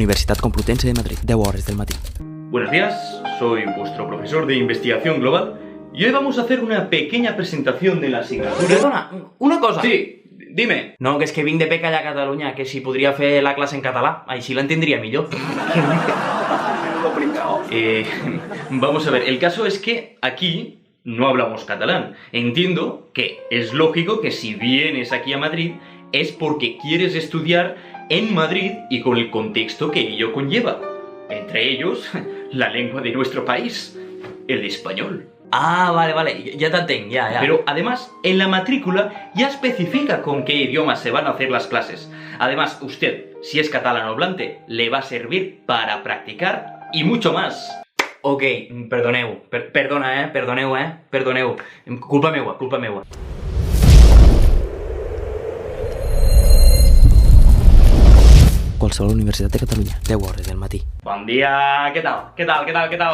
Universitat Complutense de Madrid, 10 hores del matí. Buenos días, soy vuestro profesor de investigación global y hoy vamos a hacer una pequeña presentación de la asignatura... Perdona, una cosa. Sí, dime. No, que és que vinc de beca allà a Catalunya, que si podria fer la classe en català, així l'entendria millor. Vamos a ver, el caso es que aquí no hablamos catalán. Entiendo que es lógico que si vienes aquí a Madrid es porque quieres estudiar en Madrid y con el contexto que ello conlleva. Entre ellos, la lengua de nuestro país, el español. Ah, vale, ya t'entenc, ya. Pero además, en la matrícula ya especifica con qué idiomas se van a hacer las clases. Además, usted, si es catalanohablante, le va a servir para practicar y mucho más. Ok, perdoneu, perdoneu. Culpa meua. Qualsevol Universitat de Catalunya, 10 hores del matí. Bon dia, què tal?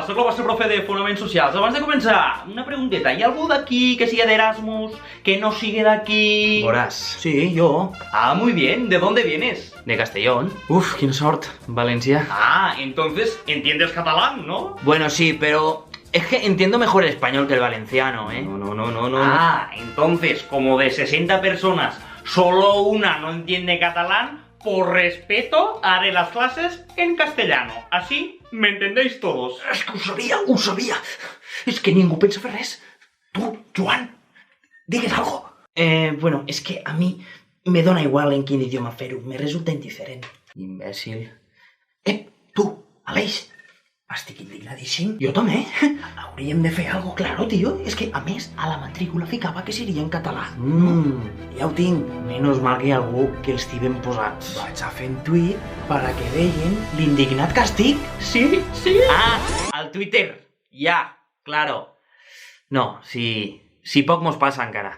Soc el vostre profe de Fonaments Socials. Abans de començar, una pregunteta. Hi ha algú d'aquí que siga d'Erasmus, que no siga d'aquí? Boràs. Sí, jo. Ah, muy bien. ¿De dónde vienes? De Castellón. Uf, quina sort. València. Ah, entonces entiendes catalán, ¿no? Bueno, sí, pero... es que entiendo mejor el español que el valenciano, ¿eh? No. Ah, entonces, como de 60 personas, solo una no entiende catalán, por respeto haré las clases en castellano. Así me entendéis todos. És que ho sabia. És que ningú pensa fer res. Tu, Joan, digues algo. Bueno, és que a mi me dona igual en quin idioma fer-ho. Me resulta indiferent. Imbècil. Tu, Aleix. Estic indignadíssim. Jo també. Hauríem de fer algo, claro, tio. És que, a més, a la matrícula ficava que seria en català. Ja ho tinc. Menos mal que hi ha algú que els ben posats. Vaig a fer un tuit para que veien l'indignat que estic. Sí. Ah, al Twitter. Ja, claro. No, si poc mos passa encara.